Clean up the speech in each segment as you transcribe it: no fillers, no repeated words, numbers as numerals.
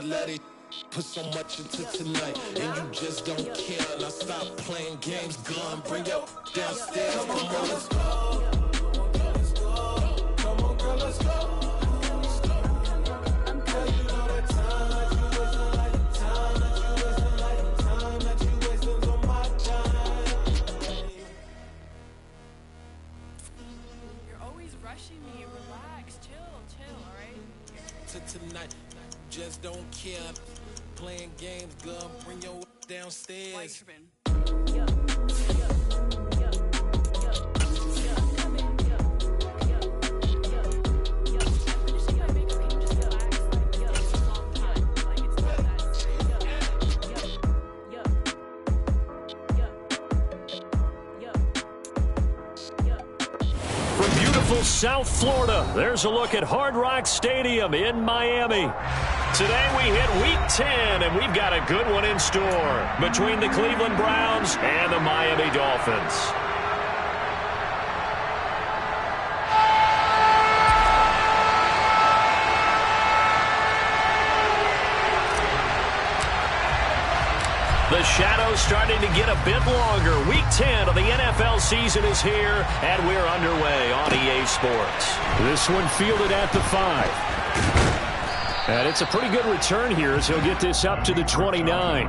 let it put so much into tonight, and you just don't care. And I stop playing games, gun, bring your downstairs. Come on, girl, let's go. Come on, girl, let's go. Tonight, just don't care. Playing games, girl, bring your downstairs. South Florida. There's a look at Hard Rock Stadium in Miami. Today we hit Week 10, and we've got a good one in store between the Cleveland Browns and the Miami Dolphins. The shadow's starting to get a bit longer. Week 10 of the NFL season is here, and we're underway on EA Sports. This one fielded at the 5. And it's a pretty good return here as he'll get this up to the 29.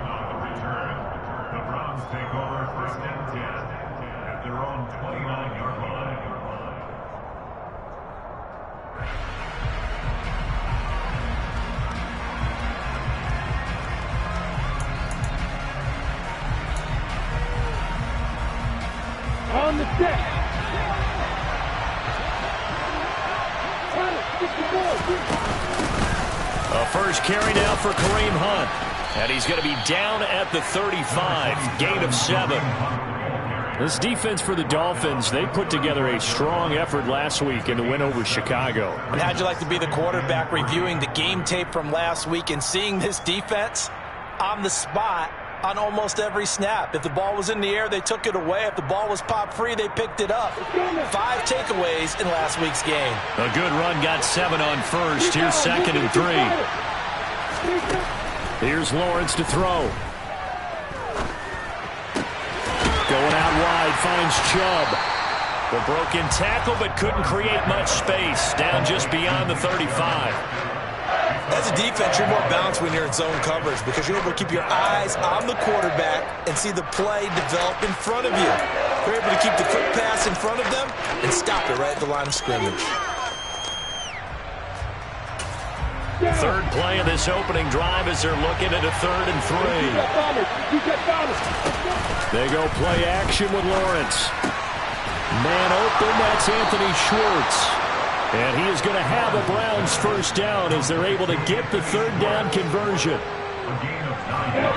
On the deck. A first carry now for Kareem Hunt. And he's going to be down at the 35. Gain of 7. This defense for the Dolphins, they put together a strong effort last week in the win over Chicago. And how'd you like to be the quarterback reviewing the game tape from last week and seeing this defense on the spot on almost every snap? If the ball was in the air, they took it away. If the ball was popped free, they picked it up. 5 takeaways in last week's game. A good run got 7 on first. Here's 2nd and 3. Here's Lawrence to throw. Going out wide, finds Chubb. The broken tackle, but couldn't create much space. Down just beyond the 35. As a defense, you're more balanced when you're in zone coverage because you're able to keep your eyes on the quarterback and see the play develop in front of you. You're able to keep the quick pass in front of them and stop it right at the line of scrimmage. Third play of this opening drive as they're looking at a 3rd and 3. They go play action with Lawrence. Man open, that's Anthony Schwartz. And he is going to have a Browns first down as they're able to get the 3rd down conversion.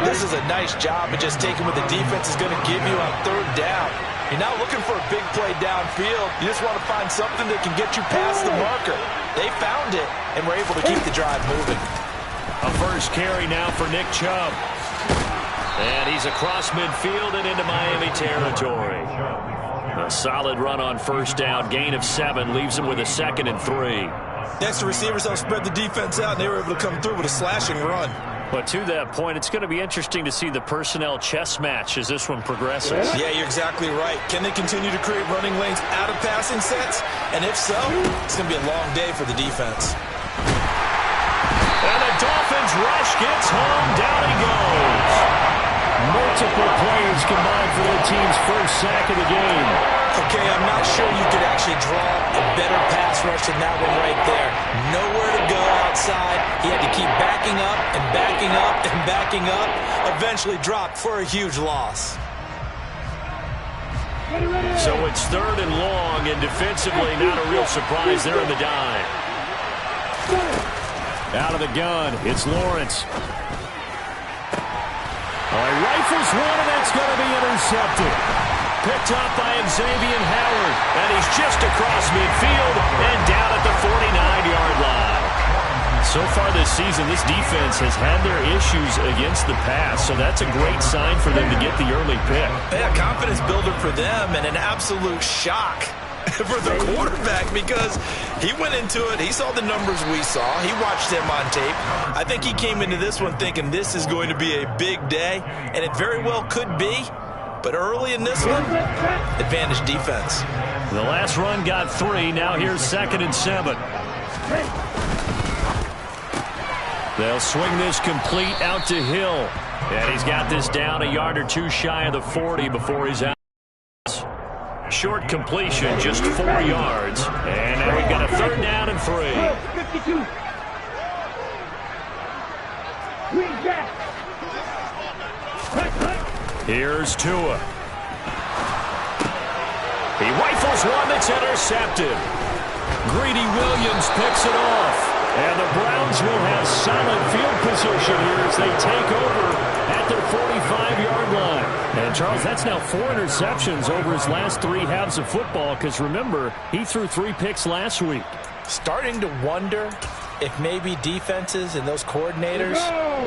This is a nice job of just taking what the defense is going to give you on 3rd down. You're not looking for a big play downfield. You just want to find something that can get you past the marker. They found it, and were able to keep the drive moving. A first carry now for Nick Chubb. And he's across midfield and into Miami territory. A solid run on first down. Gain of 7 leaves him with a 2nd and 3. Next, the receivers helped spread the defense out, and they were able to come through with a slashing run. But to that point, it's going to be interesting to see the personnel chess match as this one progresses. Yeah, you're exactly right. Can they continue to create running lanes out of passing sets? And if so, it's going to be a long day for the defense. And the Dolphins rush gets home. Down he goes. Multiple players combined for their team's first sack of the game. Okay, I'm not sure you could actually draw a better pass rush than that one right there. Nowhere to go outside. He had to keep backing up and backing up and backing up. Eventually dropped for a huge loss. So it's 3rd and long, and defensively not a real surprise there in the dime. Out of the gun, it's Lawrence. Rifles one, and that's going to be intercepted. Picked up by Xavier Howard, and he's just across midfield and down at the 49-yard line. So far this season, this defense has had their issues against the pass, so that's a great sign for them to get the early pick. Yeah, confidence builder for them and an absolute shock for the quarterback because he went into it. He saw the numbers we saw. He watched them on tape. I think he came into this one thinking this is going to be a big day, and it very well could be. But early in this one, advantage defense. The last run got 3. Now here's 2nd and 7. They'll swing this complete out to Hill. And he's got this down a yard or 2 shy of the 40 before he's out. Short completion, just 4 yards. And now we've got a 3rd down and 3. 52. Here's Tua. He rifles one that's intercepted. Greedy Williams picks it off. And the Browns will have solid field position here as they take over at their 45-yard line. And, Charles, that's now 4 interceptions over his last 3 halves of football because, remember, he threw 3 picks last week. Starting to wonder if maybe defenses and those coordinators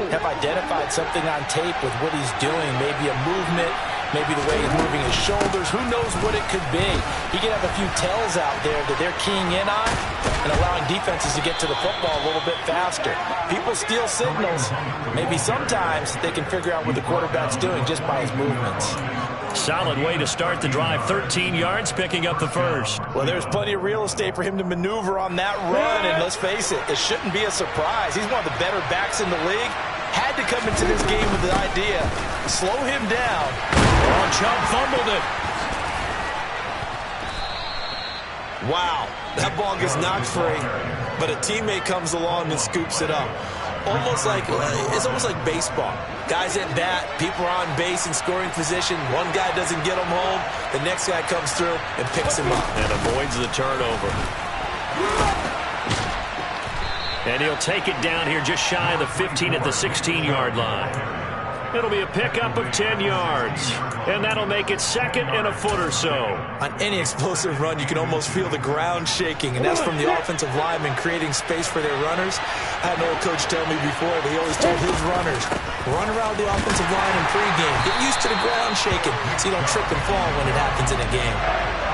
have identified something on tape with what he's doing, maybe a movement, maybe the way he's moving his shoulders. Who knows what it could be? He could have a few tells out there that they're keying in on and allowing defenses to get to the football a little bit faster. People steal signals. Maybe sometimes they can figure out what the quarterback's doing just by his movements. Solid way to start the drive. 13 yards, picking up the 1st. Well, there's plenty of real estate for him to maneuver on that run, and let's face it, it shouldn't be a surprise. He's one of the better backs in the league. Had to come into this game with the idea, slow him down. Oh, Chubb fumbled it. Wow, that ball gets knocked free, but a teammate comes along and scoops it up. It's almost like baseball. Guys at bat, people are on base in scoring position. One guy doesn't get him home. The next guy comes through and picks him up. And avoids the turnover. And he'll take it down here just shy of the 15 at the 16-yard line. It'll be a pickup of 10 yards. And that'll make it 2nd and a foot or so. On any explosive run, you can almost feel the ground shaking, and that's from the offensive linemen creating space for their runners. I had an old coach tell me before, they always told his runners, run around the offensive line in pregame. Get used to the ground shaking so you don't trip and fall when it happens in a game.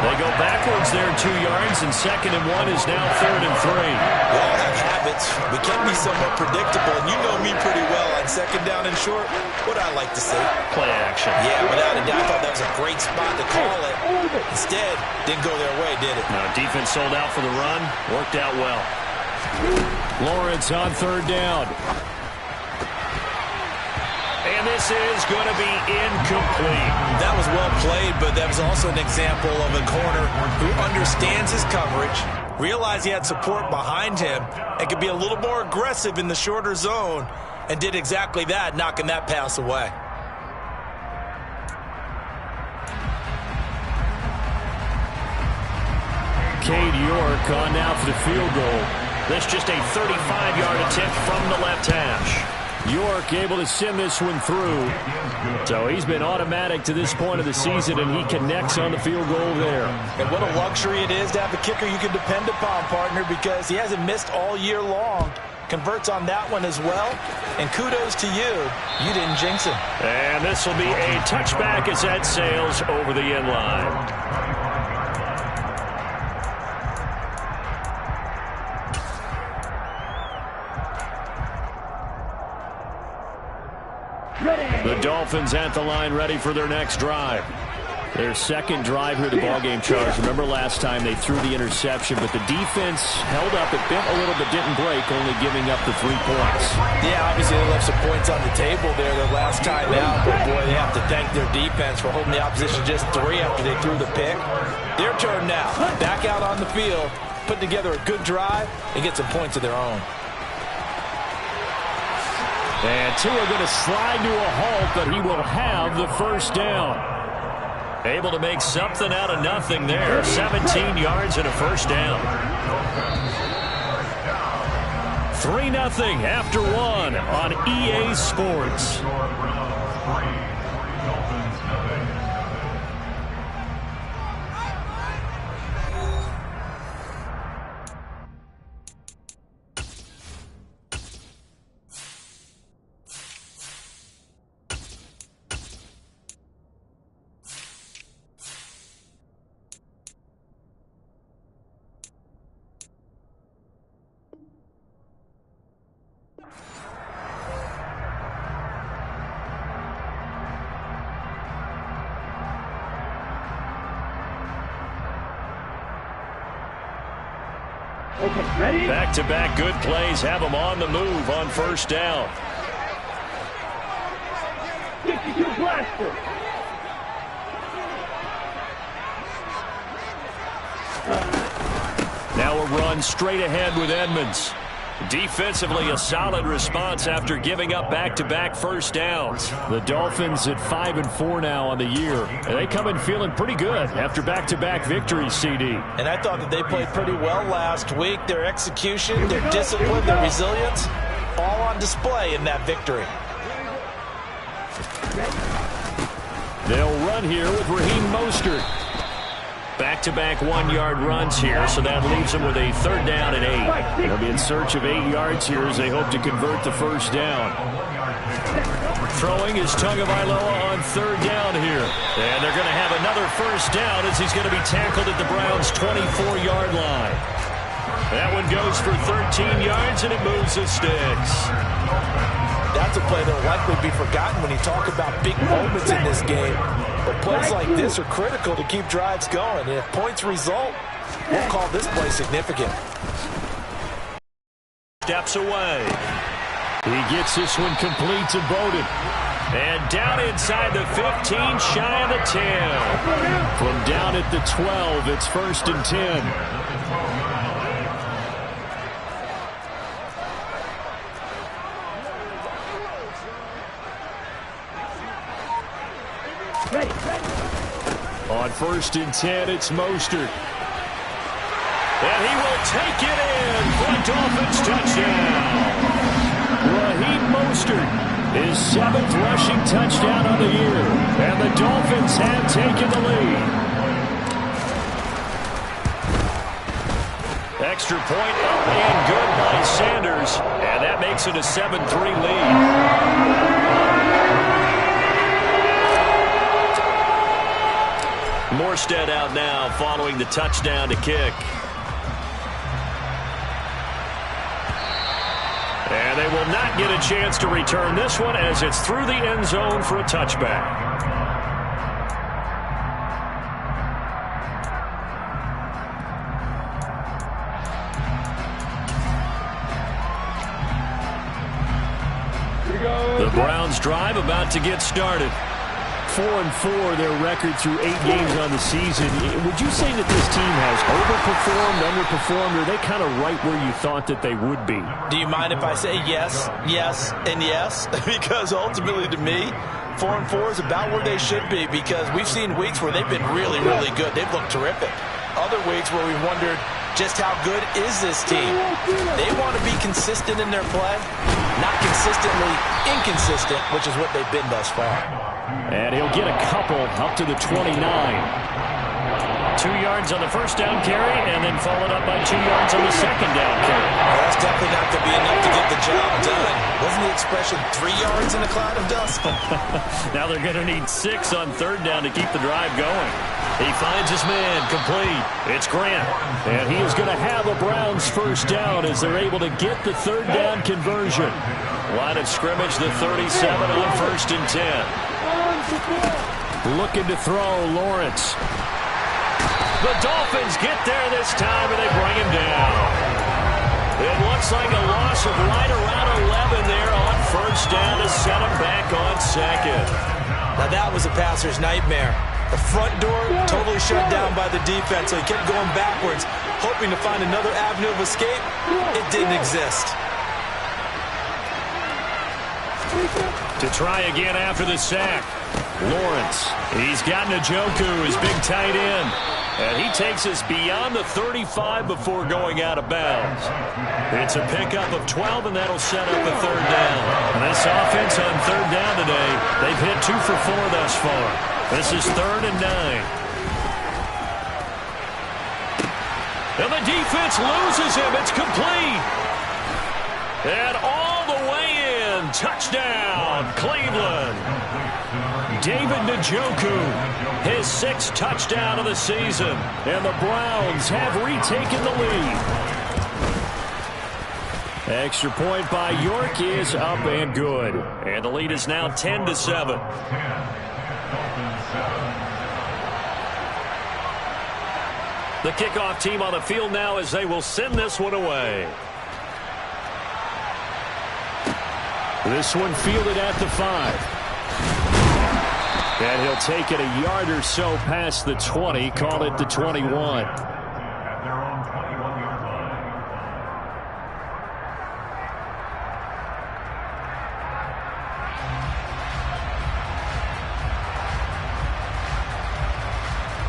They go backwards there 2 yards, and 2nd and 1 is now 3rd and 3. We all have habits. We can be somewhat predictable, and you know me pretty well. On 2nd down and short, what I like to see. Play action. Yeah, without a doubt, I thought that was a great spot to call it. Instead, didn't go their way, did it? No, defense sold out for the run. Worked out well. Lawrence on 3rd down. And this is going to be incomplete. That was well played, but that was also an example of a corner who understands his coverage, realized he had support behind him, and could be a little more aggressive in the shorter zone, and did exactly that, knocking that pass away. Cade York on now for the field goal. That's just a 35-yard attempt from the left hash. York able to send this one through. So he's been automatic to this point of the season, and he connects on the field goal there. And what a luxury it is to have a kicker you can depend upon, partner, because he hasn't missed all year long. Converts on that one as well. And kudos to you. You didn't jinx him. And this will be a touchback as that sails over the end line. The Dolphins at the line, ready for their next drive. Their 2nd drive here, the ballgame, Charles. Remember last time they threw the interception, but the defense held up. It bent a little but didn't break, only giving up the 3 points. Yeah, obviously they left some points on the table there the last time out. But, boy, they have to thank their defense for holding the opposition just 3 after they threw the pick. Their turn now. Back out on the field, put together a good drive, and get some points of their own. And Tua going to slide to a halt, but he will have the 1st down. Able to make something out of nothing there. 17 yards and a 1st down. 3-0 after 1 on EA Sports. Okay, ready? Back-to-back good plays have them on the move on first down. 52 blaster. Now a run straight ahead with Edmonds. Defensively, a solid response after giving up back-to-back first downs. The Dolphins at 5-4 now on the year. And they come in feeling pretty good after back-to-back victories, CD. And I thought that they played pretty well last week. Their execution, their discipline, their resilience, all on display in that victory. They'll run here with Raheem Mostert. Back-to-back one-yard runs here, so that leaves them with a third down and 8. They'll be in search of 8 yards here as they hope to convert the first down. Throwing is Tagovailoa on third down here. And they're going to have another first down as he's going to be tackled at the Browns' 24-yard line. That one goes for 13 yards, and it moves the sticks. That's a play that will likely be forgotten when you talk about big moments in this game. But plays like this are critical to keep drives going. And if points result, we'll call this play significant. Steps away. He gets this one complete to Bowden. And down inside the 15, shy of the 10. From down at the 12, it's 1st and 10. On 1st and 10, it's Mostert. And he will take it in for a Dolphins touchdown. Raheem Mostert, his 7th rushing touchdown on the year. And the Dolphins have taken the lead. Extra point up and good by Sanders. And that makes it a 7-3 lead. Morstead out now following the touchdown to kick. And they will not get a chance to return this one as it's through the end zone for a touchback. The Browns drive about to get started. 4-4 their record through 8 games on the season. Would you say that this team has overperformed, underperformed, or are they kind of right where you thought that they would be? Do you mind if I say yes, yes, and yes? Because ultimately to me, 4-4 is about where they should be because we've seen weeks where they've been really, really good. They've looked terrific. Other weeks where we wondered just how good is this team. They want to be consistent in their play, not consistently inconsistent, which is what they've been thus far. And he'll get a couple up to the 29. 2 yards on the first down carry, and then followed up by 2 yards on the second down carry. Well, that's definitely not going to be enough to get the job done. Wasn't the expression 3 yards in a cloud of dust? Now they're going to need 6 on third down to keep the drive going. He finds his man complete. It's Grant. And he is going to have a Browns first down as they're able to get the third down conversion. Line of scrimmage, the 37 on 1st and 10. Looking to throw, Lawrence. The Dolphins get there this time, and they bring him down. It looks like a loss of right around 11 there on first down to set him back on second. Now that was a passer's nightmare. The front door totally shut down by the defense, so he kept going backwards, hoping to find another avenue of escape. It didn't exist. To try again after the sack. Lawrence. He's got Njoku, his big tight end. And he takes us beyond the 35 before going out of bounds. It's a pickup of 12, and that'll set up a third down. And this offense on third down today, they've hit 2 for 4 thus far. This is 3rd and 9. And the defense loses him. It's complete. And all the way in. Touchdown, Cleveland. David Njoku, his 6th touchdown of the season. And the Browns have retaken the lead. Extra point by York is up and good. And the lead is now 10-7. The kickoff team on the field now as they will send this one away. This one fielded at the 5. And he'll take it a yard or so past the 20, call it the 21.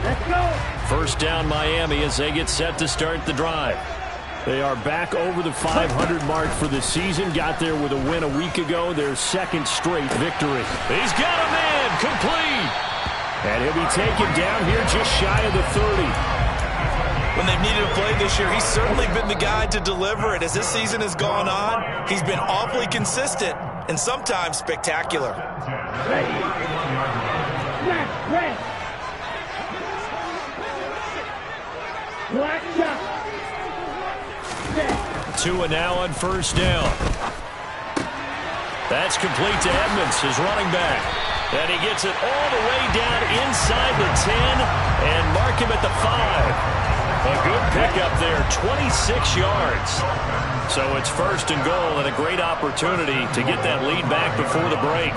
Let's go. First down Miami as they get set to start the drive. They are back over the 500 mark for the season. Got there with a win a week ago. Their second straight victory. He's got a man complete. And he'll be taken down here just shy of the 30. When they've needed a play this year, he's certainly been the guy to deliver it. As this season has gone on, he's been awfully consistent and sometimes spectacular. Ready. Snap. Red. Black shot. Tua now on first down. That's complete to Edmonds, his running back. And he gets it all the way down inside the 10 and mark him at the 5. A good pickup there, 26 yards. So it's first and goal and a great opportunity to get that lead back before the break.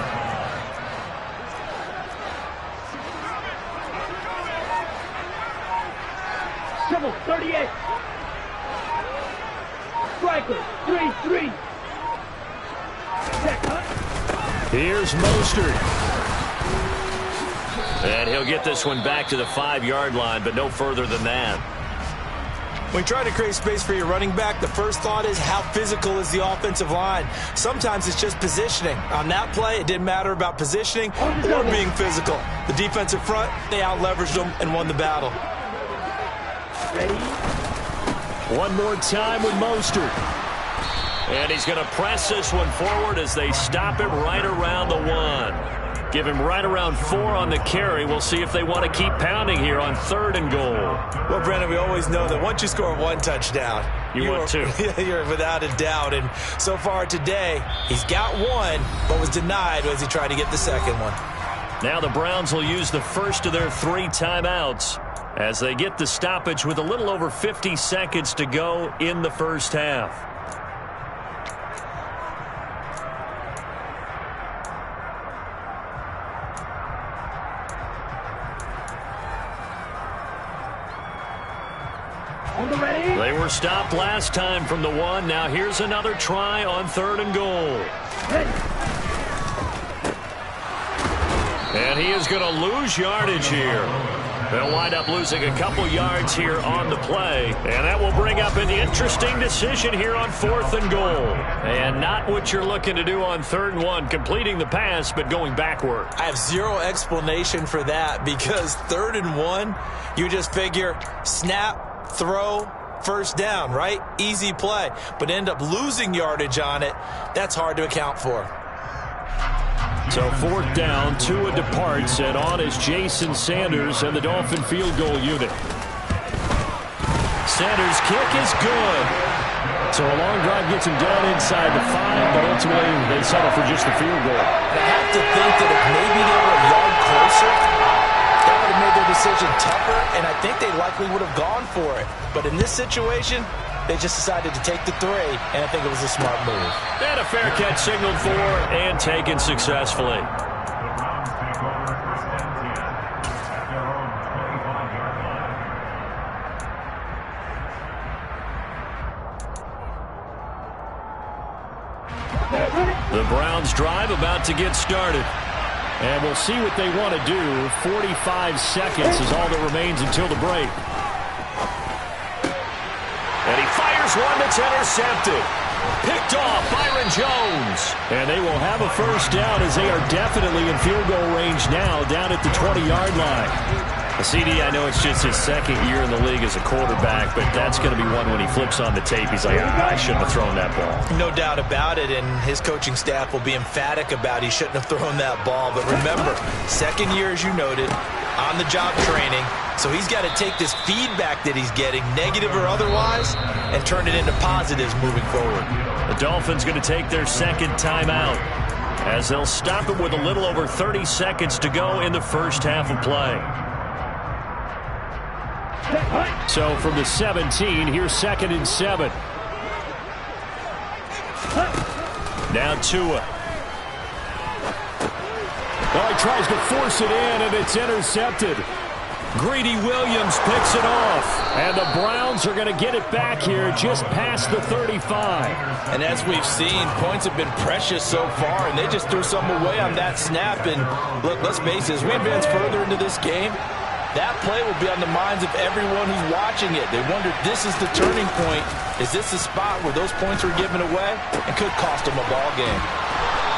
Triple 38. Striker 3-3. Here's Mostert. And he'll get this one back to the 5-yard line, but no further than that. When you try to create space for your running back, the first thought is how physical is the offensive line. Sometimes it's just positioning. On that play, it didn't matter about positioning or being physical. The defensive front, they out-leveraged them and won the battle. Ready. One more time with Mostert. And he's going to press this one forward as they stop him right around the 1. Give him right around 4 on the carry. We'll see if they want to keep pounding here on 3rd and goal. Well, Brandon, we always know that once you score 1 touchdown, you're 2. You're without a doubt. And so far today, he's got 1, but was denied as he tried to get the second one. Now the Browns will use the first of their 3 timeouts as they get the stoppage with a little over 50 seconds to go in the first half. They were stopped last time from the 1. Now here's another try on 3rd and goal. And he is going to lose yardage here. They'll wind up losing a couple yards here on the play. And that will bring up an interesting decision here on 4th and goal. And not what you're looking to do on 3rd and 1, completing the pass, but going backward. I have zero explanation for that because 3rd and 1, you just figure snap, throw, first down, right? Easy play. But end up losing yardage on it. That's hard to account for. So 4th down, Tua departs, and on is Jason Sanders and the Dolphin field goal unit. Sanders' kick is good. So a long drive gets him down inside the 5, but ultimately they settle for just the field goal. I have to think that if maybe they were a yard closer, that would have made their decision tougher, and I think they likely would have gone for it. But in this situation, they just decided to take the 3, and I think it was a smart move. And a fair catch signaled for and taken successfully. The Browns drive about to get started. And we'll see what they want to do. 45 seconds is all that remains until the break. And he fires one that's intercepted. Picked off Byron Jones. And they will have a first down as they are definitely in field goal range now down at the 20-yard line. The CD, I know it's just his 2nd year in the league as a quarterback, but that's going to be one when he flips on the tape. He's like, I shouldn't have thrown that ball. No doubt about it, and his coaching staff will be emphatic about he shouldn't have thrown that ball. But remember, 2nd year, as you noted, on-the-job training. So he's got to take this feedback that he's getting, negative or otherwise, and turn it into positives moving forward. The Dolphins going to take their 2nd timeout as they'll stop it with a little over 30 seconds to go in the first half of play. So from the 17, here's 2nd and 7. Now Tua. Oh, he tries to force it in, and it's intercepted. Greedy Williams picks it off. And the Browns are going to get it back here just past the 35. And as we've seen, points have been precious so far, and they just threw some away on that snap. And look, let's face it, as we advance further into this game, that play will be on the minds of everyone who's watching it. They wonder, this is the turning point. Is this the spot where those points were given away? It could cost them a ball game.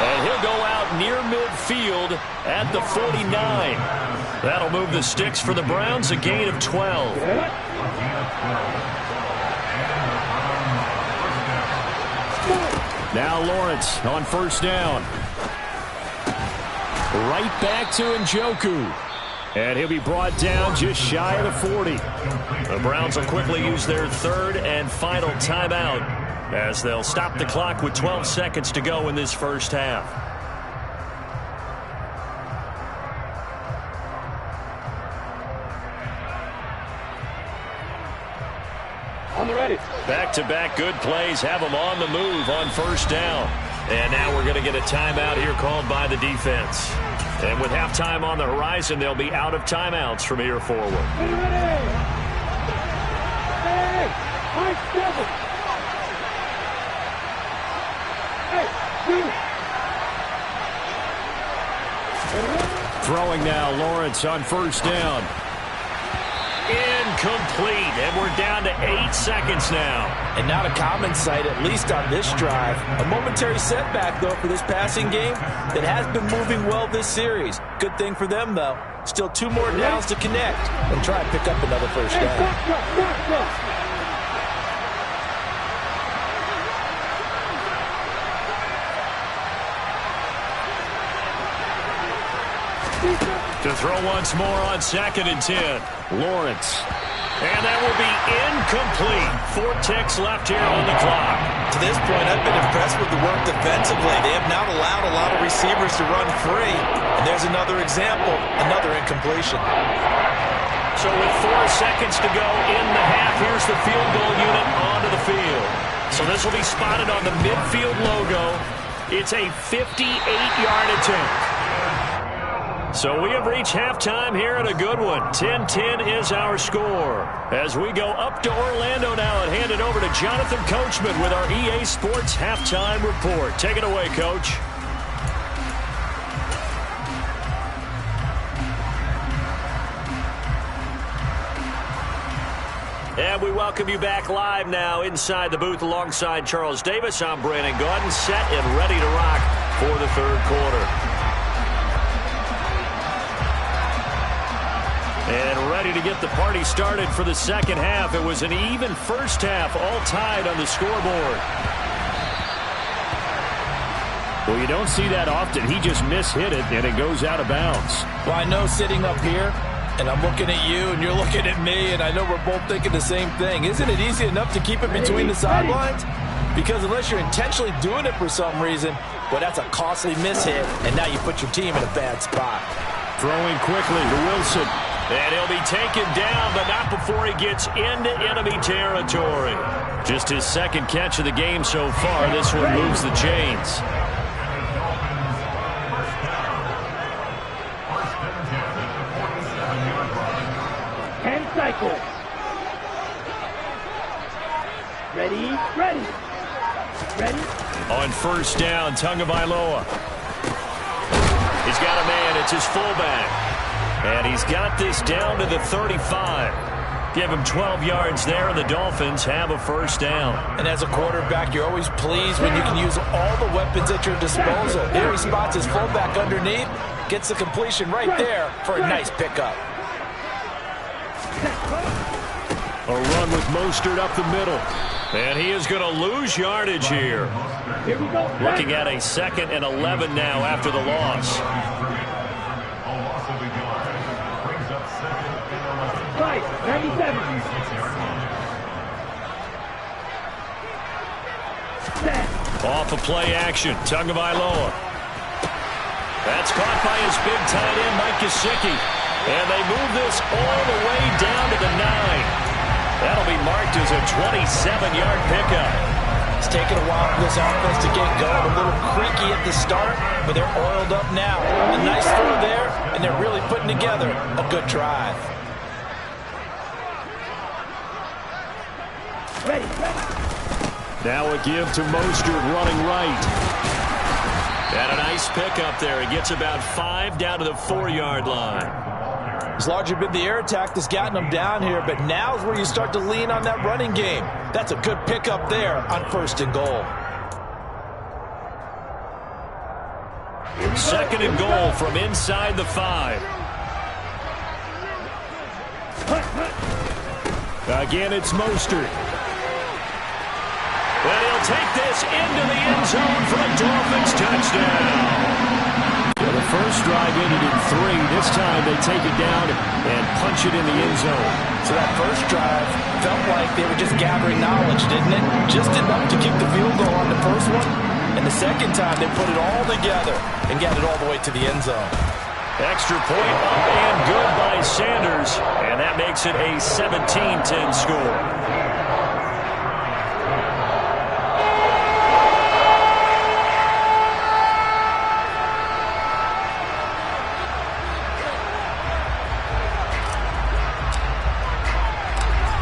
And he'll go out near midfield at the 49. That'll move the sticks for the Browns, a gain of 12. Now Lawrence on 1st down. Right back to Njoku. And he'll be brought down just shy of the 40. The Browns will quickly use their 3rd and final timeout as they'll stop the clock with 12 seconds to go in this first half. On the ready. Back-to-back good plays have them on the move on 1st down. And now we're going to get a timeout here called by the defense. And with halftime on the horizon, they'll be out of timeouts from here forward. Hey, Mike, double. Hey, Throwing now, Lawrence on 1st down. Incomplete, and we're down to 8 seconds now. And not a common sight, at least on this drive. A momentary setback, though, for this passing game that has been moving well this series. Good thing for them, though. Still 2 more downs to connect and try and pick up another first down. To throw once more on 2nd and 10. Lawrence. And that will be incomplete. 4 ticks left here on the clock. To this point, I've been impressed with the work defensively. They have not allowed a lot of receivers to run free. And there's another example, another incompletion. So with 4 seconds to go in the half, here's the field goal unit onto the field. So this will be spotted on the midfield logo. It's a 58-yard attempt. So we have reached halftime here at a good one. 10-10 is our score. As we go up to Orlando now and hand it over to Jonathan Coachman with our EA Sports Halftime Report. Take it away, Coach. And we welcome you back live now inside the booth alongside Charles Davis. I'm Brandon Gaudin, set and ready to rock for the 3rd quarter. And ready to get the party started for the 2nd half. It was an even first half, all tied on the scoreboard. Well, you don't see that often. He just mishit it, and it goes out of bounds. Well, I know sitting up here, and I'm looking at you, and you're looking at me, and I know we're both thinking the same thing. Isn't it easy enough to keep it between the sidelines? Because unless you're intentionally doing it for some reason, well, that's a costly mishit, and now you put your team in a bad spot. Throwing quickly to Wilson. And he'll be taken down, but not before he gets into enemy territory. Just his 2nd catch of the game so far. This one moves the chains. and cycle. Ready. On 1st down, Tagovailoa. He's got a man. It's his fullback. And he's got this down to the 35. Give him 12 yards there, and the Dolphins have a 1st down. And as a quarterback, you're always pleased when you can use all the weapons at your disposal. Here he spots his fullback underneath, gets the completion right there for a nice pickup. A run with Mostert up the middle. And he is going to lose yardage here. Here we go. Looking at a 2nd and 11 now after the loss. Right, 97. Off of play action, Tagovailoa. That's caught by his big tight end, Mike Gesicki. And they move this all the way down to the 9. That'll be marked as a 27-yard pickup. It's taken a while for this offense to get going. A little creaky at the start, but they're oiled up now. A nice throw there, and they're really putting together a good drive. Ready. Now a give to Mostert running right. And a nice pickup there. He gets about 5 down to the 4-yard line. It's largely been the air attack that's gotten them down here, but now's where you start to lean on that running game. That's a good pickup there on 1st and goal. 2nd and goal from inside the 5. Again, it's Mostert. And he'll take this into the end zone for a Dolphins touchdown. Well, the first drive ended in 3. This time they take it down and punch it in the end zone. So that first drive felt like they were just gathering knowledge, didn't it? Just enough to kick the field goal on the first one. And the second time they put it all together and got it all the way to the end zone. Extra point up and good by Sanders. And that makes it a 17-10 score.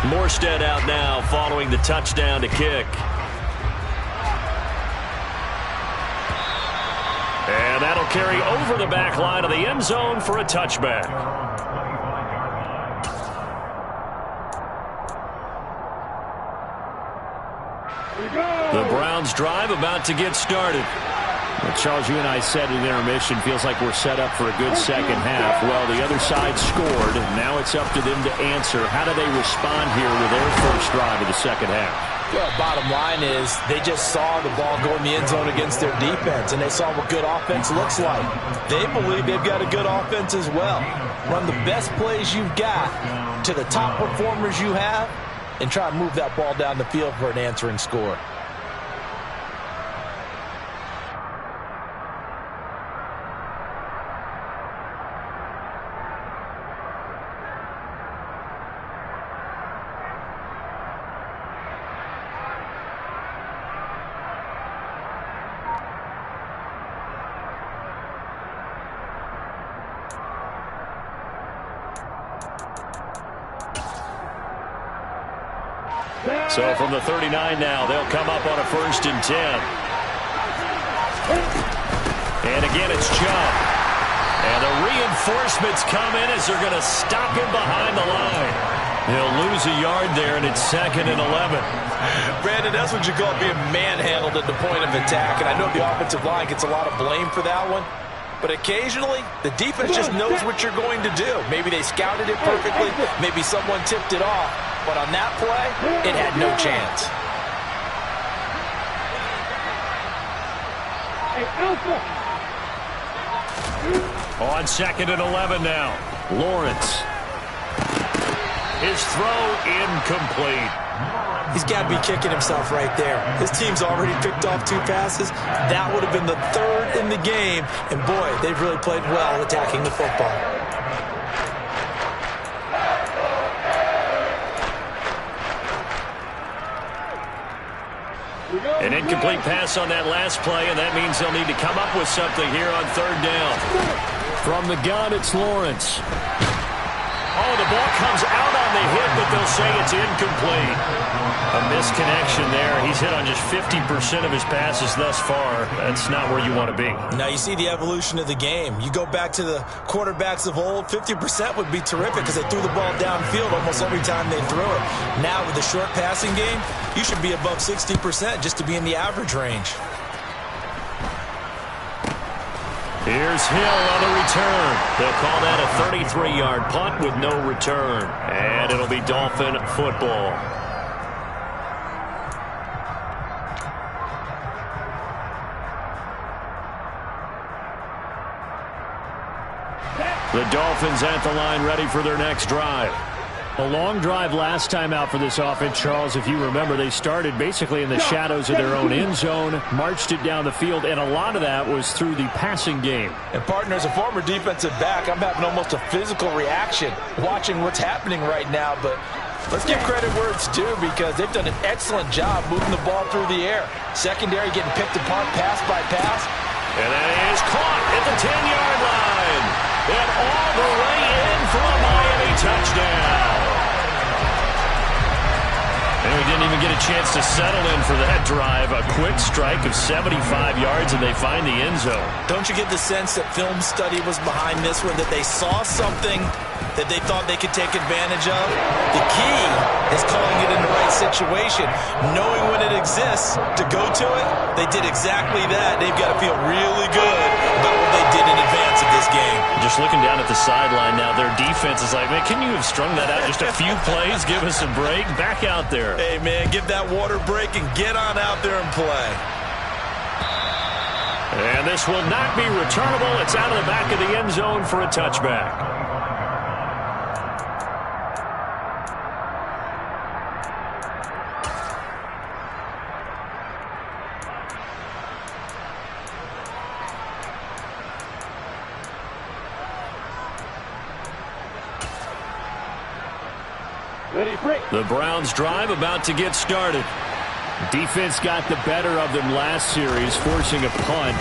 Morstead out now following the touchdown to kick. And that'll carry over the back line of the end zone for a touchback. The Browns drive about to get started. Well, Charles, you and I said in intermission, feels like we're set up for a good second half. Well, the other side scored. Now it's up to them to answer. How do they respond here with their first drive of the second half? Well, bottom line is they just saw the ball go in the end zone against their defense, and they saw what good offense looks like. They believe they've got a good offense as well. Run the best plays you've got to the top performers you have and try and move that ball down the field for an answering score. So from the 39 now, they'll come up on a 1st and 10. And again, it's Chubb. And the reinforcements come in as they're going to stop him behind the line. He'll lose a yard there, and it's 2nd and 11. Brandon, that's what you call being manhandled at the point of attack. And I know the offensive line gets a lot of blame for that one. But occasionally, the defense just knows what you're going to do. Maybe they scouted it perfectly. Maybe someone tipped it off. But on that play, it had no chance. On 2nd and 11 now. Lawrence. His throw incomplete. He's got to be kicking himself right there. His team's already picked off 2 passes. That would have been the 3rd in the game. And boy, they've really played well attacking the football. An incomplete pass on that last play, and that means they'll need to come up with something here on 3rd down. From the gun, it's Lawrence. Oh, the ball comes out on the hit, but they'll say it's incomplete. A misconnection there. He's hit on just 50% of his passes thus far. That's not where you want to be. Now you see the evolution of the game. You go back to the quarterbacks of old, 50% would be terrific because they threw the ball downfield almost every time they threw it. Now with the short passing game, you should be above 60% just to be in the average range. Here's Hill on the return. They'll call that a 33-yard punt with no return. And it'll be Dolphin football. The Dolphins at the line ready for their next drive. A long drive last time out for this offense, Charles. If you remember, they started basically in the shadows of their own end zone, marched it down the field, and a lot of that was through the passing game. And partner, as a former defensive back, I'm having almost a physical reaction watching what's happening right now. But let's give credit where it's due, because they've done an excellent job moving the ball through the air. Secondary getting picked apart pass by pass. And that is caught at the 10-yard line. And all the way in for a Miami touchdown. And we didn't even get a chance to settle in for that drive. A quick strike of 75 yards, and they find the end zone. Don't you get the sense that film study was behind this one, that they saw something that they thought they could take advantage of? The key is calling it in the right situation, knowing when it exists to go to it. They did exactly that. They've got to feel really good about what they did in advance of this game. Just looking down at the sideline now, their defense is like, man, can you have strung that out just a few plays? Give us a break. Back out there. Hey, man, give that water break and get on out there and play. And this will not be returnable. It's out of the back of the end zone for a touchback. The Browns drive about to get started. Defense got the better of them last series, forcing a punt.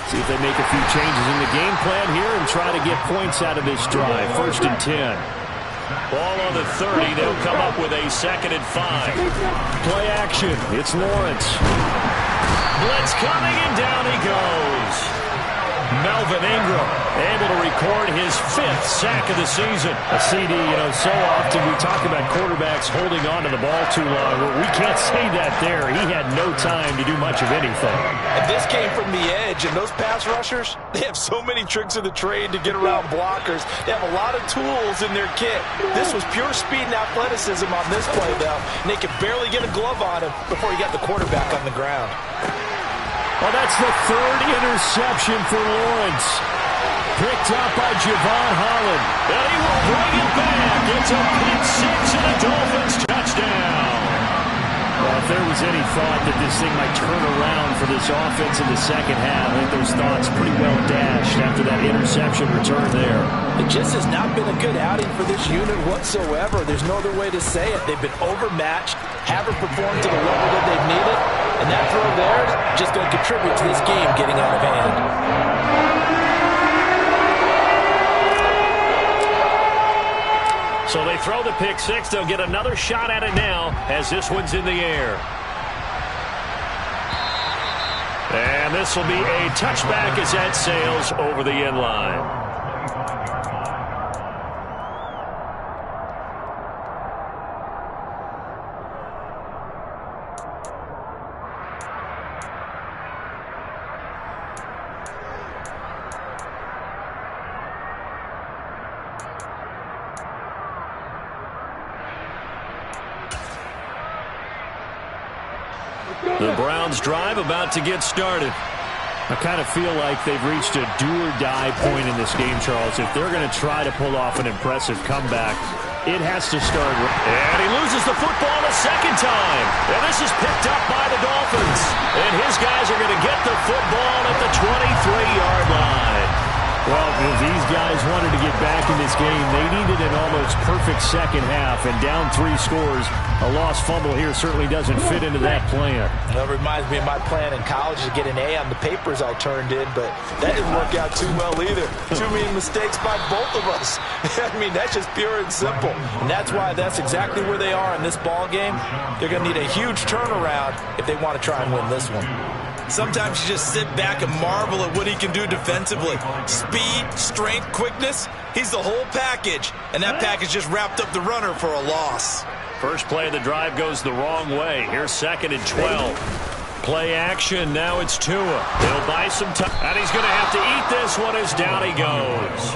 See if they make a few changes in the game plan here and try to get points out of this drive. 1st and 10. Ball on the 30. They'll come up with a 2nd and 5. Play action. It's Lawrence. Blitz coming, and down he goes. Melvin Ingram able to record his 5th sack of the season. A CD, so often we talk about quarterbacks holding on to the ball too long. Well, we can't say that there. He had no time to do much of anything. And this came from the edge, and those pass rushers, they have so many tricks of the trade to get around blockers. They have a lot of tools in their kit. This was pure speed and athleticism on this play, though, and they could barely get a glove on him before he got the quarterback on the ground. Well, that's the 3rd interception for Lawrence. Picked up by Javon Holland. And he will bring it back. It's a pick 6 and a Dolphins touchdown. Well, if there was any thought that this thing might turn around for this offense in the second half, I think those thoughts pretty well dashed after that interception return there. It just has not been a good outing for this unit whatsoever. There's no other way to say it. They've been overmatched, haven't performed to the level that they've needed, and that throw there is just going to contribute to this game getting out of hand. So they throw the pick 6. They'll get another shot at it now as this one's in the air. And this will be a touchback as that sails over the end line. The Browns drive about to get started. I kind of feel like they've reached a do-or-die point in this game, Charles. If they're going to try to pull off an impressive comeback, it has to start. And he loses the football a second time. And this is picked up by the Dolphins. And his guys are going to get the football at the 23-yard line. Well, if these guys wanted to get back in this game, they needed an almost perfect second half. And down 3 scores, a lost fumble here certainly doesn't fit into that plan. That reminds me of my plan in college to get an A on the papers I turned in, but that didn't work out too well either. Too many mistakes by both of us. I mean, that's just pure and simple. And that's why that's exactly where they are in this ball game. They're going to need a huge turnaround if they want to try and win this one. Sometimes you just sit back and marvel at what he can do defensively. Speed, strength, quickness, he's the whole package. And that package just wrapped up the runner for a loss. First play of the drive goes the wrong way. Here's 2nd and 12. Play action. Now it's Tua. He'll buy some time. And he's going to have to eat this one as down he goes.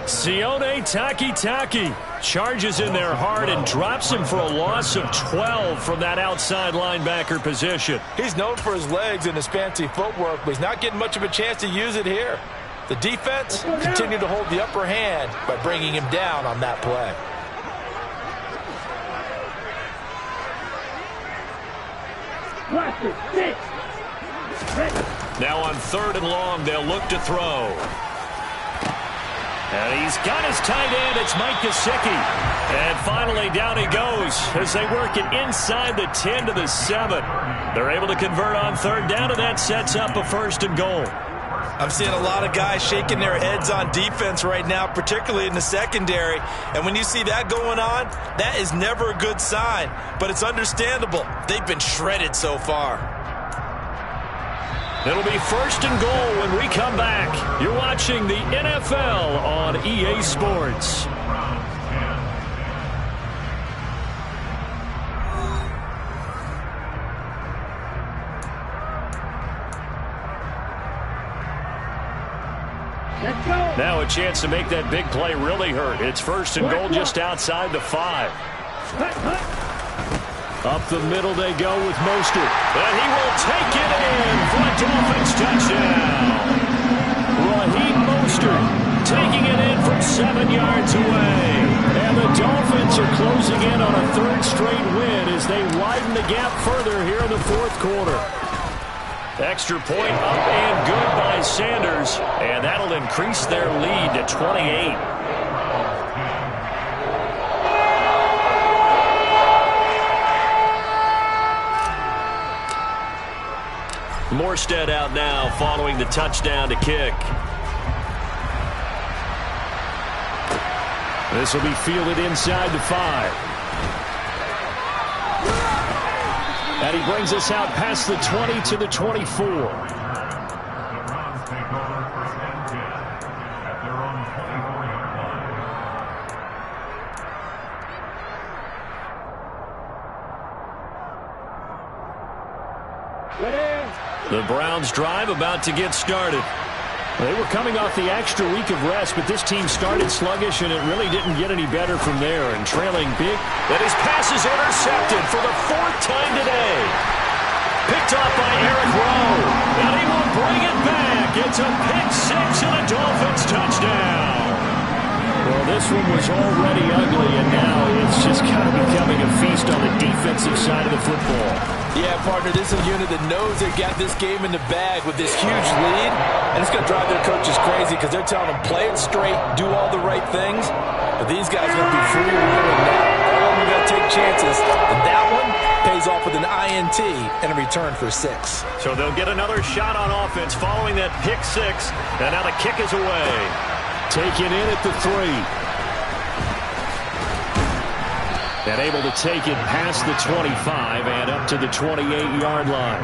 Sione Takitaki charges in there hard and drops him for a loss of 12 from that outside linebacker position. He's known for his legs and his fancy footwork, but he's not getting much of a chance to use it here. The defense continued to hold the upper hand by bringing him down on that play. Blaster, 6. Ready. Now on 3rd and long, they'll look to throw. And he's got his tight end. It's Mike Gesicki. And finally, down he goes as they work it inside the 10 to the 7. They're able to convert on 3rd down, and that sets up a 1st and goal. I'm seeing a lot of guys shaking their heads on defense right now, particularly in the secondary. And when you see that going on, that is never a good sign. But it's understandable. They've been shredded so far. It'll be 1st and goal when we come back. You're watching the NFL on EA Sports. Let's go. Now a chance to make that big play really hurt. It's 1st and goal just outside the 5. Hut, hut. Up the middle they go with Mostert. And he will take it in for a Dolphins touchdown. Raheem Mostert taking it in from 7 yards away. And the Dolphins are closing in on a 3rd straight win as they widen the gap further here in the 4th quarter. Extra point up and good by Sanders. And that'll increase their lead to 28. Morstead out now following the touchdown to kick. This will be fielded inside the 5. And he brings us out past the 20 to the 24. The Browns drive about to get started. They were coming off the extra week of rest, but this team started sluggish, and it really didn't get any better from there. And trailing big, that his pass is intercepted for the 4th time today. Picked off by Eric Rowe, and he will bring it back. It's a pick 6 and a Dolphins touchdown. Well, this one was already ugly, and now it's just kind of becoming a feast on the defensive side of the football. Yeah, partner, this is a unit that knows they've got this game in the bag with this huge lead, and it's going to drive their coaches crazy because they're telling them play it straight, do all the right things, but these guys are going to be freewheeling now. All of them are going to take chances, and that one pays off with an INT and a return for 6. So they'll get another shot on offense following that pick 6, and now the kick is away. Taken in at the 3. And able to take it past the 25 and up to the 28-yard line.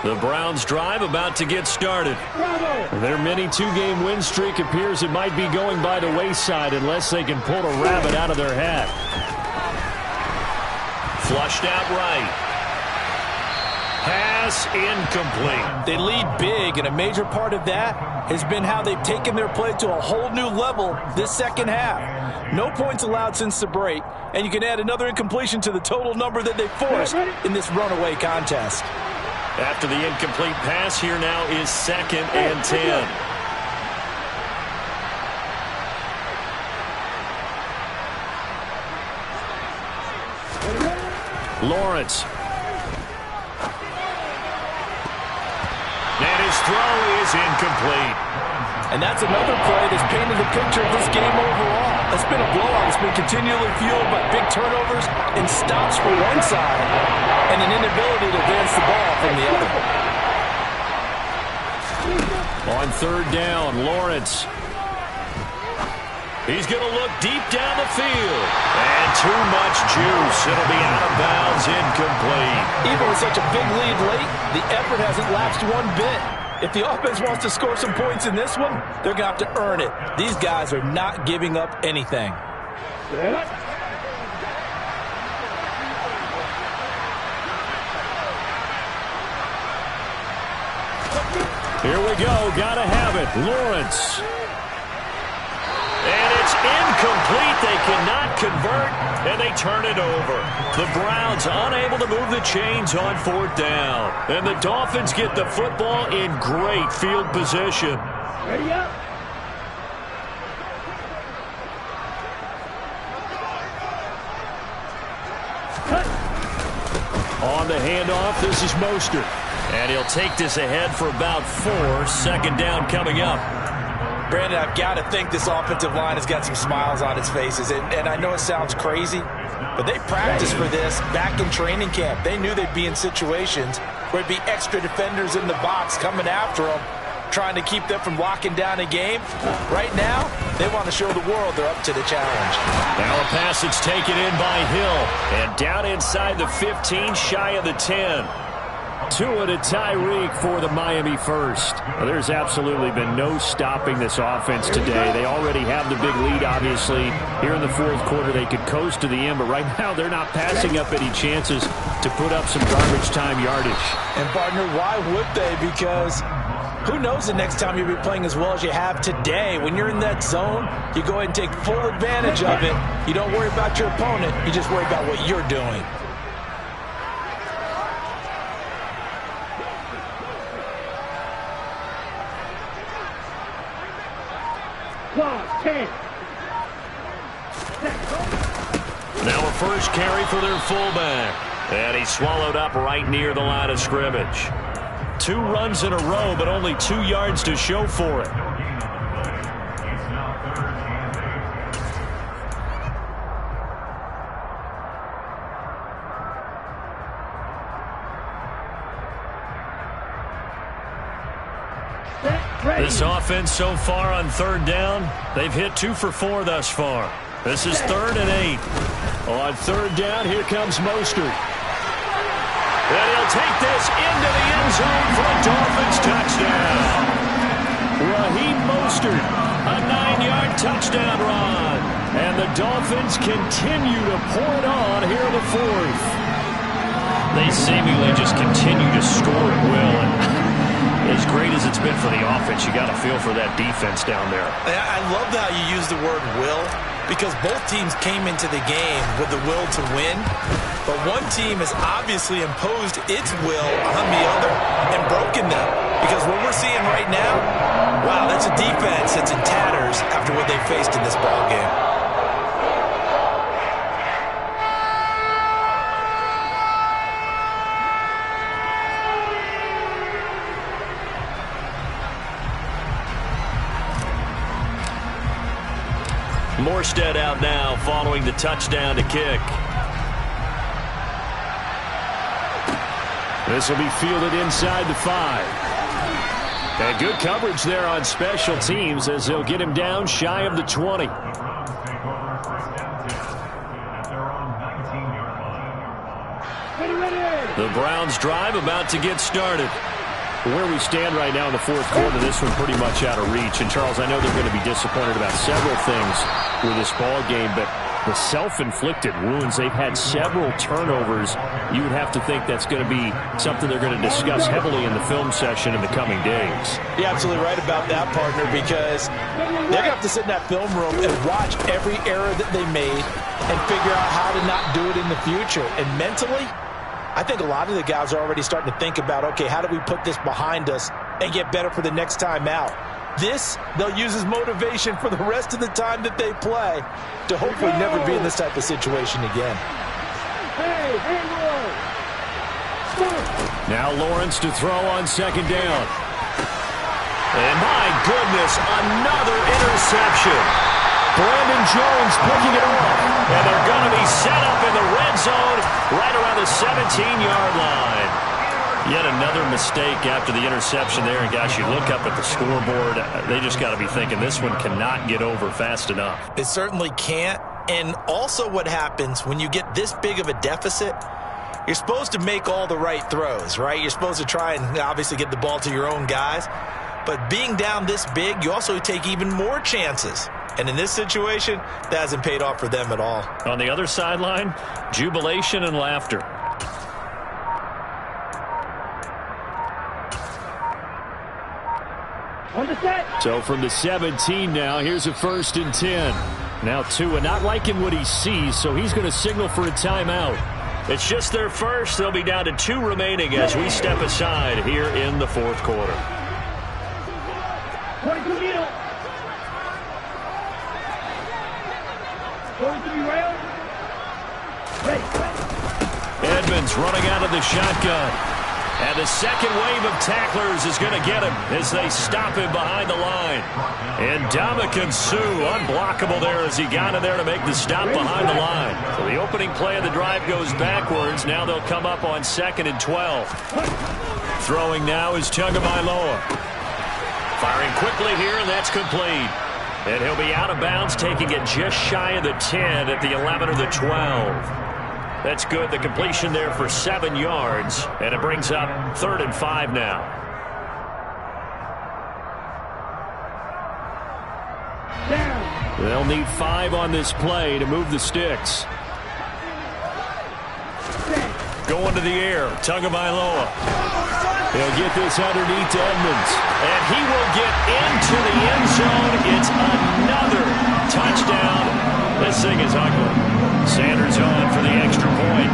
The Browns drive about to get started. Their mini 2-game win streak appears it might be going by the wayside unless they can pull a rabbit out of their hat. Flushed out right. Pass incomplete. They lead big, and a major part of that has been how they've taken their play to a whole new level this second half. No points allowed since the break, and you can add another incompletion to the total number that they forced in this runaway contest. After the incomplete pass, here now is 2nd and 10. Lawrence. And his throw is incomplete. And that's another play that's painted the picture of this game overall. It's been a blowout. It's been continually fueled by big turnovers and stops for one side and an inability to advance the ball from the other. On 3rd down, Lawrence. He's going to look deep down the field. And too much juice. It'll be out of bounds, incomplete. Even with such a big lead late, the effort hasn't lapsed one bit. If the offense wants to score some points in this one, they're going to have to earn it. These guys are not giving up anything. Here we go. Gotta have it. Lawrence. And it's incomplete. They cannot convert, and they turn it over. The Browns unable to move the chains on 4th down. And the Dolphins get the football in great field position. Ready up. On the handoff, this is Mostert. And he'll take this ahead for about 4. Second down coming up. Brandon, I've got to think this offensive line has got some smiles on its faces. And I know it sounds crazy, but they practiced for this back in training camp. They knew they'd be in situations where there'd be extra defenders in the box coming after them, trying to keep them from locking down a game. Right now, they want to show the world they're up to the challenge. Now a pass that's taken in by Hill. And down inside the 15, shy of the 10. Tua to Tyreek for the Miami first. Well, there's absolutely been no stopping this offense today. They already have the big lead, obviously. Here in the fourth quarter, they could coast to the end, but right now they're not passing up any chances to put up some garbage time yardage. And, partner, why would they? Because who knows the next time you'll be playing as well as you have today. When you're in that zone, you go ahead and take full advantage of it. You don't worry about your opponent. You just worry about what you're doing. Now a first carry for their fullback. And he swallowed up right near the line of scrimmage. 2 runs in a row, but only 2 yards to show for it. This offense so far on third down, they've hit 2 for 4 thus far. This is 3rd and 8. On third down, here comes Mostert. And he'll take this into the end zone for a Dolphins touchdown. Raheem Mostert, A 9-yard touchdown run. and the Dolphins continue to pour it on here in the fourth. They seemingly just continue to score at will. And as great as it's been for the offense, you got to feel for that defense down there. I love how you use the word will, because both teams came into the game with the will to win, but one team has obviously imposed its will on the other and broken them. Because what we're seeing right now, wow, that's a defense that's in tatters after what they faced in this ball game. Morstead out now following the touchdown to kick. This will be fielded inside the 5. And good coverage there on special teams as they'll get him down shy of the 20. The Browns drive about to get started. Where we stand right now in the fourth quarter, this one pretty much out of reach. And, Charles, I know they're going to be disappointed about several things with this ball game, but the self-inflicted wounds, they've had several turnovers. You would have to think that's going to be something they're going to discuss heavily in the film session in the coming days. You're absolutely right about that, partner, because they're going to have to sit in that film room and watch every error that they made and figure out how to not do it in the future. And mentally, I think a lot of the guys are already starting to think about, okay, how do we put this behind us and get better for the next time out? This, they'll use as motivation for the rest of the time that they play to hopefully never be in this type of situation again. Now Lawrence to throw on second down. And my goodness, another interception. Brandon Jones picking it off. And they're going to be set up in the red zone right around the 17-yard line. Yet another mistake after the interception there. And, gosh, you look up at the scoreboard, they just got to be thinking this one cannot get over fast enough. It certainly can't. And also what happens when you get this big of a deficit, you're supposed to make all the right throws, right? You're supposed to try and obviously get the ball to your own guys. But being down this big, you also take even more chances. And in this situation, that hasn't paid off for them at all. On the other sideline, jubilation and laughter. So from the 17 now, here's a 1st and 10. Now Tua not liking what he sees, so he's going to signal for a timeout. It's just their first. They'll be down to 2 remaining as we step aside here in the fourth quarter. 22 middle. 43 rail. Ready. Edmonds running out of the shotgun. And the second wave of tacklers is going to get him as they stop him behind the line. And Ndamukong Suh, unblockable there as he got in there to make the stop behind the line. So the opening play of the drive goes backwards. Now they'll come up on 2nd and 12. Throwing now is Tagovailoa. Firing quickly here, and that's complete. And he'll be out of bounds, taking it just shy of the 10 at the 11 or the 12. That's good. The completion there for 7 yards. And it brings up 3rd and 5 now. They'll need 5 on this play to move the sticks. Going to the air. Tagovailoa. He'll get this underneath to Edmonds. And he will get into the end zone. It's another touchdown. This thing is ugly. Sanders on for the extra point.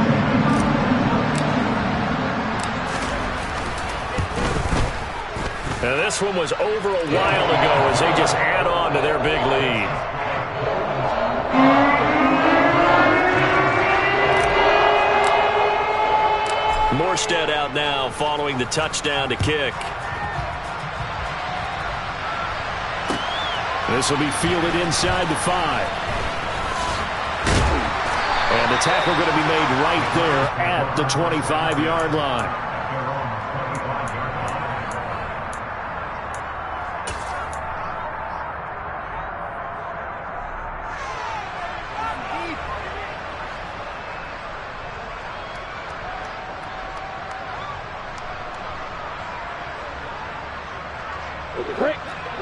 And this one was over a while ago as they just add on to their big lead. Morstead out now following the touchdown to kick. This will be fielded inside the 5. And the tackle going to be made right there at the 25-yard line.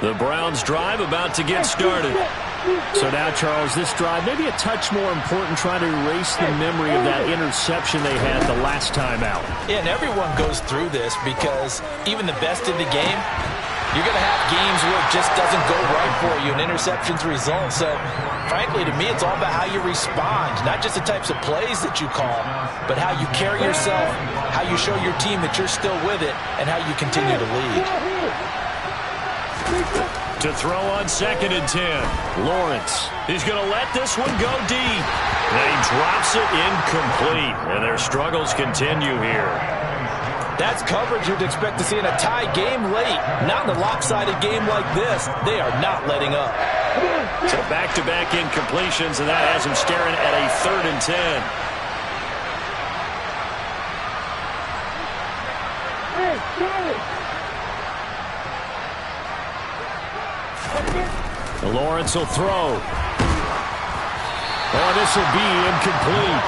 The Browns drive about to get started. So now, Charles, this drive maybe a touch more important, trying to erase the memory of that interception they had the last time out. Yeah, and everyone goes through this because even the best in the game, you're going to have games where it just doesn't go right for you, and interceptions result. So, frankly, to me, it's all about how you respond, not just the types of plays that you call, but how you carry yourself, how you show your team that you're still with it, and how you continue to lead. To throw on 2nd and 10. Lawrence. He's going to let this one go deep. And he drops it incomplete. And their struggles continue here. That's coverage you'd expect to see in a tie game late. Not in a lopsided game like this. They are not letting up. So back-to-back incompletions, and that has him staring at a 3rd and 10. Hey, Charlie! Lawrence will throw. Oh, this will be incomplete.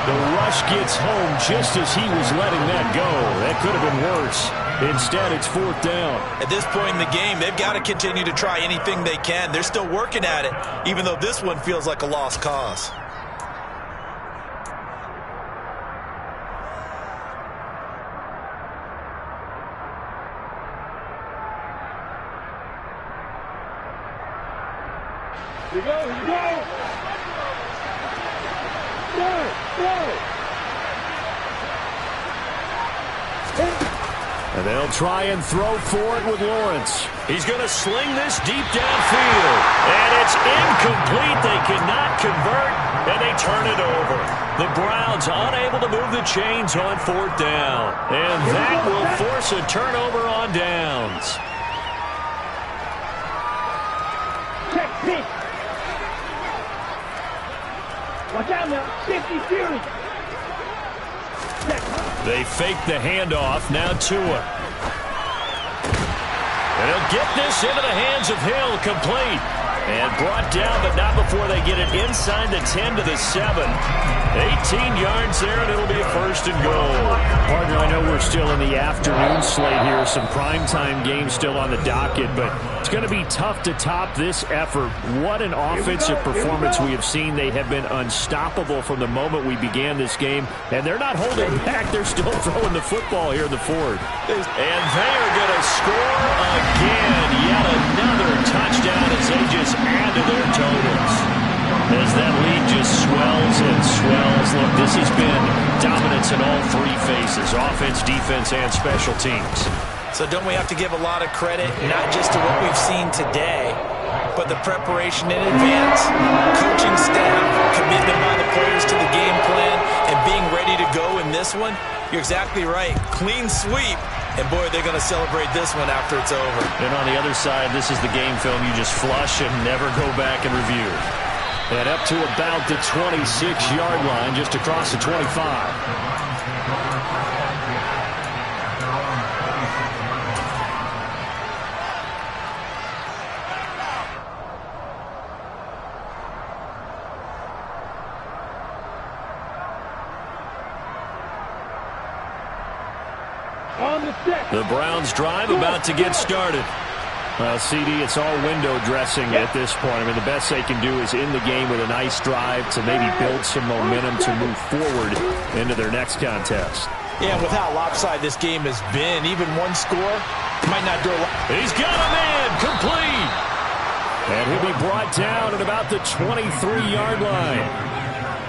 The rush gets home just as he was letting that go. That could have been worse. Instead, it's 4th down. At this point in the game, they've got to continue to try anything they can. They're still working at it, even though this one feels like a lost cause. Here you go, here you go! And they'll try and throw for it with Lawrence. He's going to sling this deep downfield. And it's incomplete. They cannot convert, and they turn it over. The Browns unable to move the chains on 4th down. And that will force a turnover on downs. Check pitch! Watch out now, 50 Fury! They fake the handoff. Now Tua. And he'll get this into the hands of Hill, complete. And brought down, but not before they get it inside the 10 to the 7. 18 yards there, and it'll be a 1st and goal. Partner, I know we're still in the afternoon slate here. Some primetime games still on the docket, but it's going to be tough to top this effort. What an offensive performance we have seen. They have been unstoppable from the moment we began this game, and they're not holding back. They're still throwing the football here in the 4th. And they are going to score again. Yet another touchdown as they just add to their totals. As that lead just swells and swells. Look, this has been dominance in all 3 phases, offense, defense, and special teams. So don't we have to give a lot of credit, not just to what we've seen today, but the preparation in advance, coaching staff, commitment by the players to the game plan, and being ready to go in this this one, you're exactly right. Clean sweep. And, boy, they're going to celebrate this one after it's over. And on the other side, this is the game film you just flush and never go back and review. And up to about the 26-yard line, just across the 25. The Browns drive about to get started. Well, CD, it's all window dressing at this point. I mean, the best they can do is end the game with a nice drive to maybe build some momentum to move forward into their next contest. Yeah, with how lopsided this game has been, even one score might not do a lot. He's got a man complete. And he'll be brought down at about the 23-yard line.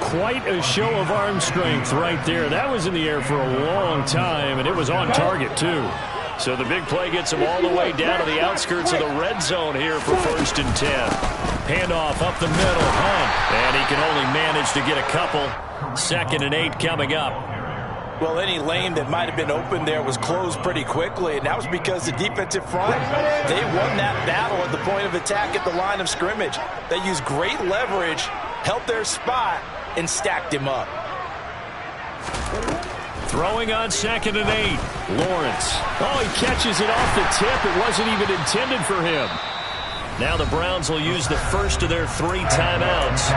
Quite a show of arm strength right there. That was in the air for a long time, and it was on target, too. So the big play gets him all the way down to the outskirts of the red zone here for 1st and 10. Handoff up the middle, Hunt. And he can only manage to get a couple. 2nd and 8 coming up. Well, any lane that might have been open there was closed pretty quickly, and that was because the defensive front, they won that battle at the point of attack at the line of scrimmage. They used great leverage, held their spot, and stacked him up. Throwing on 2nd and 8. Lawrence. Oh, he catches it off the tip. It wasn't even intended for him. Now the Browns will use the first of their 3 timeouts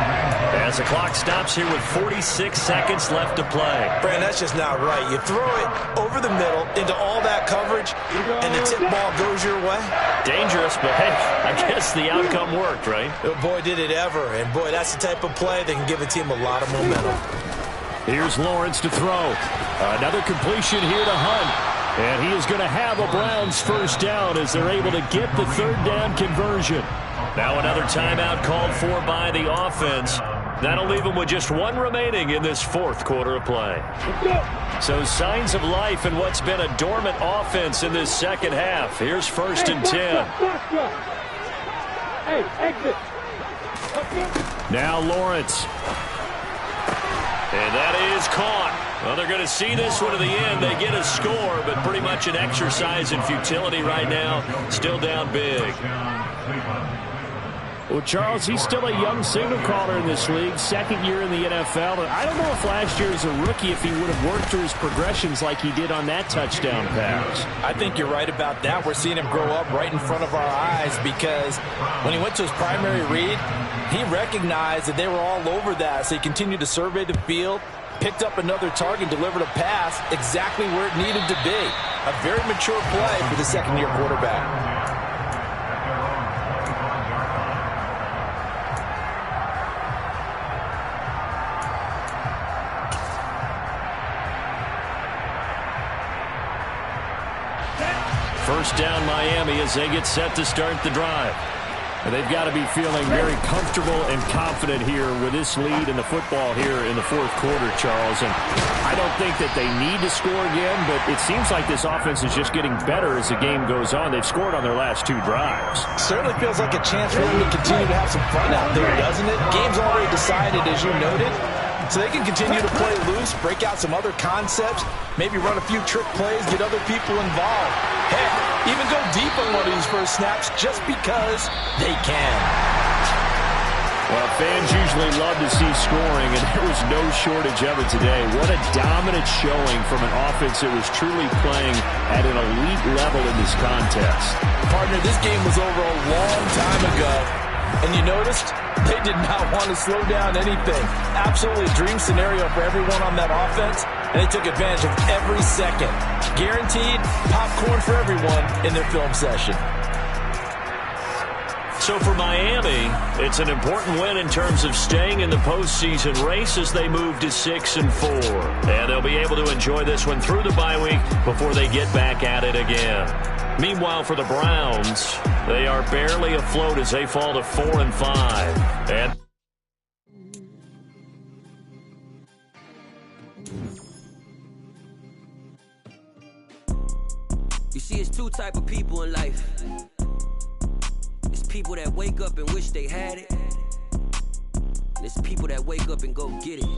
as the clock stops here with 46 seconds left to play. Brand, that's just not right. You throw it over the middle into all that coverage, and the tip ball goes your way. Dangerous, but hey, I guess the outcome worked, right? Oh, boy, did it ever. And, boy, that's the type of play that can give a team a lot of momentum. Here's Lawrence to throw. Another completion here to Hunt. And he is going to have a Browns first down as they're able to get the 3rd down conversion. Now another timeout called for by the offense. That'll leave them with just 1 remaining in this 4th quarter of play. So signs of life in what's been a dormant offense in this 2nd half. Here's 1st and 10. Hey, exit. Now Lawrence. And that is caught. Well, they're going to see this one to the end. They get a score, but pretty much an exercise in futility right now. Still down big. Well, Charles, he's still a young signal caller in this league, 2nd year in the NFL. But I don't know if last year as a rookie, if he would have worked through his progressions like he did on that touchdown pass. I think you're right about that. We're seeing him grow up right in front of our eyes because when he went to his primary read, he recognized that they were all over that. So he continued to survey the field, picked up another target, delivered a pass exactly where it needed to be. A very mature play for the 2nd-year quarterback. First down Miami as they get set to start the drive. And they've got to be feeling very comfortable and confident here with this lead in the football here in the 4th quarter, Charles. And I don't think that they need to score again, but it seems like this offense is just getting better as the game goes on. They've scored on their last 2 drives. Certainly feels like a chance for them to continue to have some fun out there, doesn't it? Game's already decided, as you noted. So they can continue to play loose, break out some other concepts, maybe run a few trick plays, get other people involved. Heck, even go deep on one of these first snaps just because they can. Well, fans usually love to see scoring, and there was no shortage of it today. What a dominant showing from an offense that was truly playing at an elite level in this contest. Partner, this game was over a long time ago, and you noticed they did not want to slow down anything. Absolutely a dream scenario for everyone on that offense, and they took advantage of every second. Guaranteed popcorn for everyone in their film session. So for Miami, it's an important win in terms of staying in the postseason race as they move to 6-4. And they'll be able to enjoy this one through the bye week before they get back at it again. Meanwhile, for the Browns, they are barely afloat as they fall to 4-5. And you see, it's 2 type of people in life. It's people that wake up and wish they had it. And it's people that wake up and go get it.